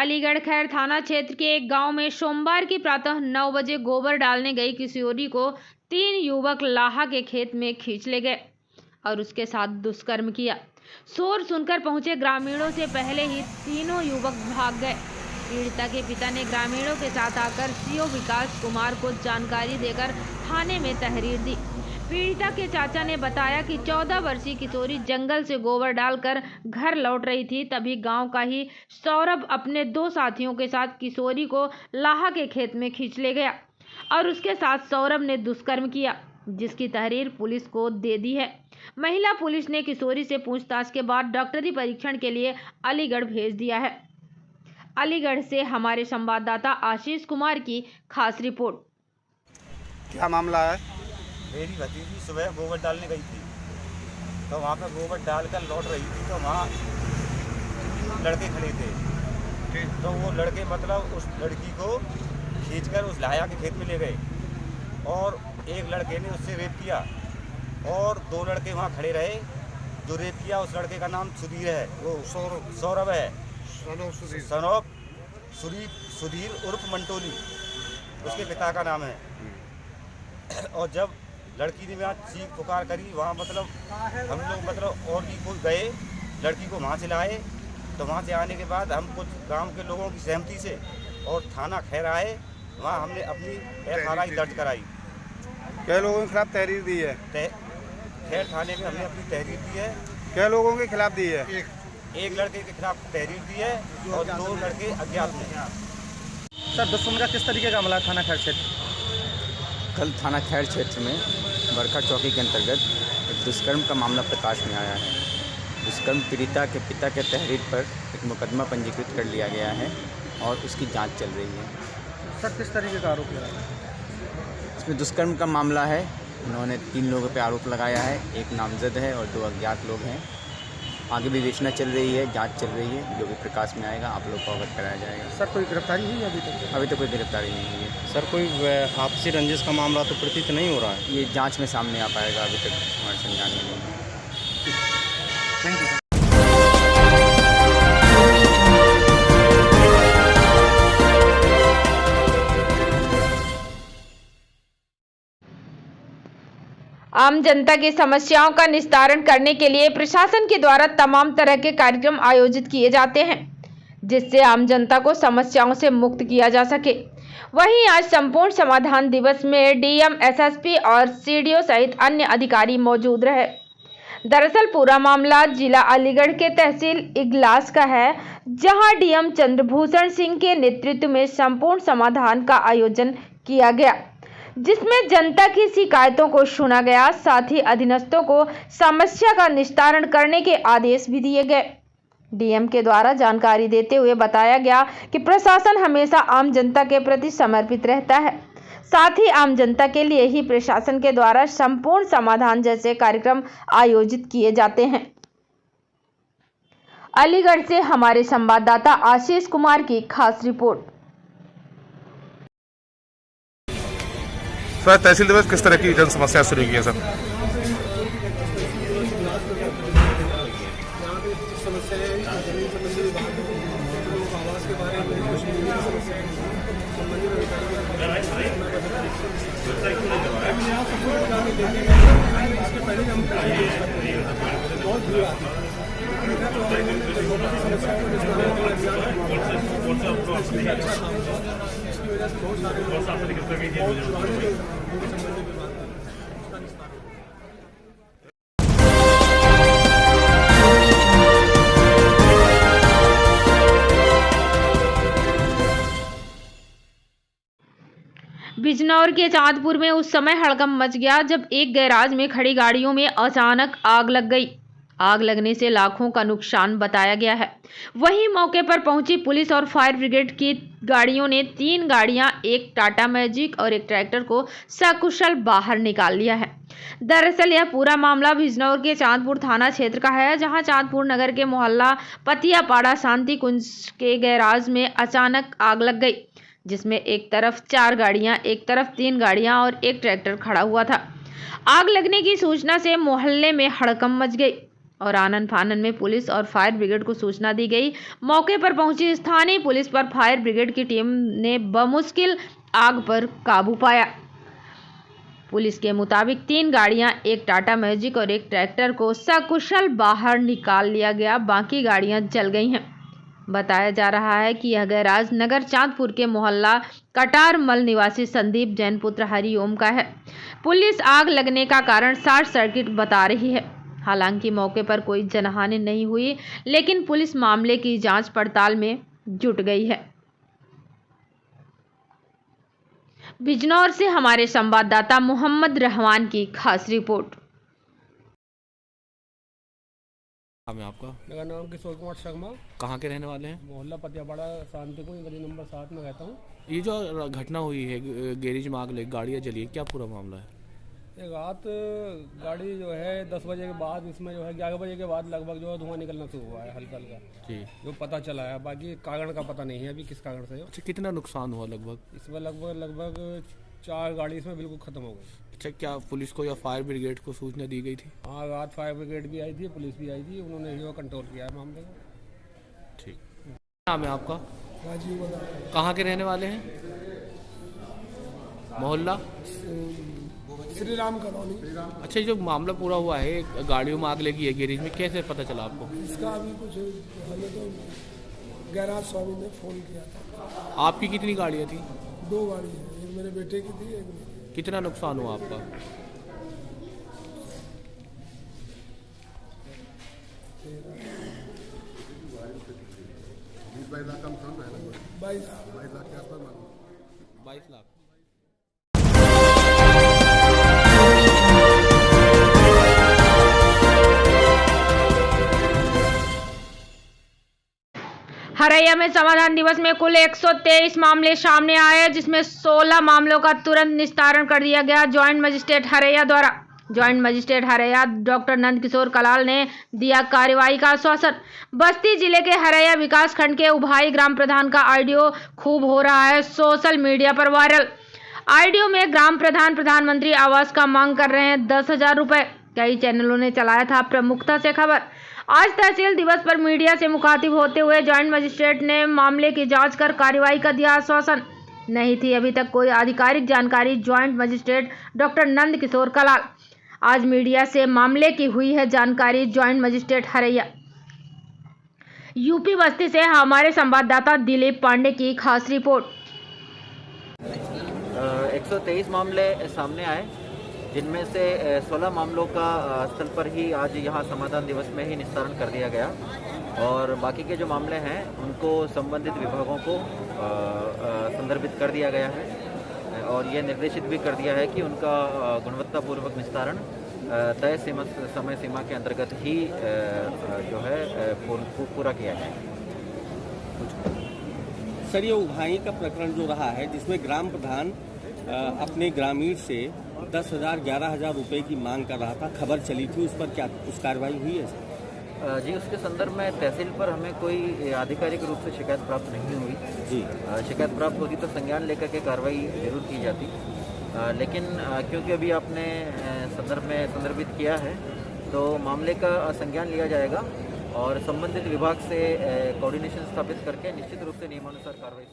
अलीगढ़ खैर थाना क्षेत्र के एक गांव में सोमवार की प्रातः 9 बजे गोबर डालने गई किशोरी को 3 युवक लाहा के खेत में खींच ले गए और उसके साथ दुष्कर्म किया। शोर सुनकर पहुंचे ग्रामीणों से पहले ही तीनों युवक भाग गए। पीड़िता के पिता ने ग्रामीणों के साथ आकर सीओ विकास कुमार को जानकारी देकर थाने में तहरीर दी। पीड़िता के चाचा ने बताया कि 14 वर्षीय किशोरी जंगल से गोबर डालकर घर लौट रही थी, तभी गांव का ही सौरभ अपने 2 साथियों के साथ किशोरी को लाहा के खेत में खींच ले गया और उसके साथ सौरभ ने दुष्कर्म किया, जिसकी तहरीर पुलिस को दे दी है। महिला पुलिस ने किशोरी से पूछताछ के बाद डॉक्टरी परीक्षण के लिए अलीगढ़ भेज दिया है। अलीगढ़ से हमारे संवाददाता आशीष कुमार की खास रिपोर्ट। क्या मामला है? मेरी भतीजी सुबह गोबर डालने गई थी, तो वहाँ पे गोबर डालकर लौट रही थी, तो वहाँ लड़के खड़े थे। तो वो लड़के मतलब उस लड़की को खींचकर उस लाया के खेत में ले गए और एक लड़के ने उससे रेप किया और 2 लड़के वहाँ खड़े रहे। जो रेप किया उस लड़के का नाम सुधीर है, वो सौरभ है, सनोप सुधीर उर्फ मंटोली उसके पिता का नाम है। और जब लड़की ने वहाँ चीख पुकार करी, वहाँ मतलब हम लोग मतलब और भी कोई गए, लड़की को वहाँ से लाए। तो वहाँ से आने के बाद हम कुछ गांव के लोगों की सहमति से और थाना खैर आए, वहाँ हमने अपनी FRI दर्ज कराई। क्या लोगों के खिलाफ तहरीर दी है? खैर थाने में हमने अपनी तहरीर दी है। क्या लोगों के खिलाफ दी है? एक लड़के के खिलाफ तहरीर दी है और 2 लड़के अज्ञात में। सर दुष्कर्म का किस तरीके का मामला थाना खैर क्षेत्र? कल थाना खैर क्षेत्र में बरखा चौकी के अंतर्गत एक दुष्कर्म का मामला प्रकाश में आया है। दुष्कर्म पीड़िता के पिता के तहरीर पर एक मुकदमा पंजीकृत कर लिया गया है और उसकी जांच चल रही है। सर किस तरीके का आरोप लगाया है? इसमें दुष्कर्म का मामला है। उन्होंने 3 लोगों पर आरोप लगाया है, एक नामजद है और 2 अज्ञात लोग हैं। आगे विवेचना चल रही है, जांच चल रही है, जो भी प्रकाश में आएगा आप लोग को अवगत कराया जाएगा। सर कोई गिरफ्तारी हुई है अभी तक? अभी तक कोई गिरफ्तारी नहीं हुई है। सर कोई आपसी रंजिश का मामला तो प्रतीत नहीं हो रहा है? ये जांच में सामने आ पाएगा, अभी तक हमारे संज्ञान में नहीं है। Thank you. आम जनता की समस्याओं का निस्तारण करने के लिए प्रशासन के द्वारा तमाम तरह के कार्यक्रम आयोजित किए जाते हैं, जिससे आम जनता को समस्याओं से मुक्त किया जा सके। वहीं आज संपूर्ण समाधान दिवस में DM, SSP और CDO सहित अन्य अधिकारी मौजूद रहे। दरअसल पूरा मामला जिला अलीगढ़ के तहसील इगलास का है, जहां DM चंद्रभूषण सिंह के नेतृत्व में संपूर्ण समाधान का आयोजन किया गया, जिसमें जनता की शिकायतों को सुना गया, साथ ही अधीनस्थों को समस्या का निस्तारण करने के आदेश भी दिए गए। DM के द्वारा जानकारी देते हुए बताया गया कि प्रशासन हमेशा आम जनता के प्रति समर्पित रहता है, साथ ही आम जनता के लिए ही प्रशासन के द्वारा संपूर्ण समाधान जैसे कार्यक्रम आयोजित किए जाते हैं। अलीगढ़ से हमारे संवाददाता आशीष कुमार की खास रिपोर्ट। सर तहसील दिवस किस तरह की जन समस्या शुरू की है सर? बिजनौर के चांदपुर में उस समय हड़कंप मच गया जब एक गैराज में खड़ी गाड़ियों में अचानक आग लग गई। आग लगने से लाखों का नुकसान बताया गया है। वहीं मौके पर पहुंची पुलिस और फायर ब्रिगेड की गाड़ियों ने 3 गाड़ियां, एक टाटा मैजिक और एक ट्रैक्टर को सकुशल बाहर निकाल लिया है। दरअसल यह पूरा मामला बिजनौर के चांदपुर थाना क्षेत्र का है, जहां चांदपुर नगर के मोहल्ला पतियापाड़ा शांति कुंज के गैराज में अचानक आग लग गई, जिसमें एक तरफ 4 गाड़ियां, एक तरफ 3 गाड़ियां और एक ट्रैक्टर खड़ा हुआ था। आग लगने की सूचना से मोहल्ले में हड़कंप मच गई और आनन फानन में पुलिस और फायर ब्रिगेड को सूचना दी गई। मौके पर पहुंची स्थानीय पुलिस पर फायर ब्रिगेड की टीम ने बमुश्किल आग पर काबू पाया। पुलिस के मुताबिक 3 गाड़ियां, एक टाटा मैजिक और एक ट्रैक्टर को सकुशल बाहर निकाल लिया गया, बाकी गाड़ियां जल गई हैं। बताया जा रहा है कि यह गैराज नगर चांदपुर के मोहल्ला कटारमल निवासी संदीप जैन पुत्र हरिओम का है। पुलिस आग लगने का कारण शॉर्ट सर्किट बता रही है। हालांकि मौके पर कोई जनहानि नहीं हुई, लेकिन पुलिस मामले की जांच पड़ताल में जुट गई है। बिजनौर से हमारे संवाददाता मोहम्मद रहमान की खास रिपोर्ट। नाम है आपका? मेरा नाम किशोर कुमार शर्मा। कहाँ के रहने वाले हैं? मोहल्ला पतियापाड़ा शांति को गली नंबर 7 में रहता हूँ। ये जो घटना हुई है गैरेज में आग लगी, गाड़ियाँ जली है, क्या पूरा मामला है? ये रात गाड़ी जो है 10 बजे के बाद, इसमें जो है 11 बजे के बाद लगभग जो है धुआं निकलना शुरू हुआ है हल्का हल्का जी, जो पता चला है। बाकी कारण का पता नहीं है अभी किस कारण से। अच्छा, कितना नुकसान हुआ लगभग? इसमें लगभग 4 गाड़ी इसमें बिल्कुल ख़त्म हो गई। अच्छा, क्या पुलिस को या फायर ब्रिगेड को सूचना दी गई थी? हाँ, रात फायर ब्रिगेड भी आई थी, पुलिस भी आई थी, उन्होंने ही कंट्रोल किया है मामले को। ठीक। नाम है आपका? राजीव। कहाँ के रहने वाले हैं? मोहल्ला श्री राम कॉलोनी। अच्छा, ये जो मामला पूरा हुआ है, गाड़ियों में आग लगी है गैरेज में, कैसे पता चला आपको? इसका अभी कुछ हमें तो गैराज स्वामी ने फ़ोन किया था। आपकी कितनी गाड़ियाँ थी? 2 गाड़ी है, एक मेरे बेटे की थी, एक मेरी। कितना नुकसान हुआ आपका? बाईस 22 लाख। हरैया में समाधान दिवस में कुल 123 मामले सामने आए, जिसमें 16 मामलों का तुरंत निस्तारण कर दिया गया ज्वाइंट मजिस्ट्रेट हरैया द्वारा। Joint magistrate Haraiya doctor Nand Kishore Kalal ने दिया कार्रवाई का आश्वासन। बस्ती जिले के हरैया विकास खंड के उभाई ग्राम प्रधान का ऑडियो खूब हो रहा है सोशल मीडिया पर वायरल। ऑडियो में ग्राम प्रधान प्रधानमंत्री आवास का मांग कर रहे हैं 10,000 रुपए। कई चैनलों ने चलाया था प्रमुखता से खबर। आज तहसील दिवस पर मीडिया से मुखातिब होते हुए ज्वाइंट मजिस्ट्रेट ने मामले की जांच कर कार्रवाई का दिया आश्वासन। नहीं थी अभी तक कोई आधिकारिक जानकारी joint magistrate doctor Nand Kishore Kalal. आज मीडिया से मामले की हुई है जानकारी। Joint magistrate Haraiya. यूपी बस्ती से हमारे संवाददाता दिलीप पांडे की खास रिपोर्ट। 123 मामले सामने आए, जिनमें से 16 मामलों का स्थल पर ही आज यहाँ समाधान दिवस में ही निस्तारण कर दिया गया और बाकी के जो मामले हैं उनको संबंधित विभागों को संदर्भित कर दिया गया है और ये निर्देशित भी कर दिया है कि उनका गुणवत्तापूर्वक निस्तारण तय समय सीमा के अंतर्गत ही जो है पूरा किया जाए। सर, ये उभाई का प्रकरण जो रहा है, जिसमें ग्राम प्रधान अपने ग्रामीण से 10,000 11,000 रुपए की मांग कर रहा था, खबर चली थी, उस पर क्या कुछ कार्रवाई हुई है सर? जी, उसके संदर्भ में तहसील पर हमें कोई आधिकारिक रूप से शिकायत प्राप्त नहीं हुई जी। शिकायत प्राप्त होती तो संज्ञान लेकर के कार्रवाई जरूर की जाती, लेकिन क्योंकि अभी आपने संदर्भ में संदर्भित किया है तो मामले का संज्ञान लिया जाएगा और संबंधित विभाग से कोऑर्डिनेशन स्थापित करके निश्चित रूप से नियमानुसार कार्रवाई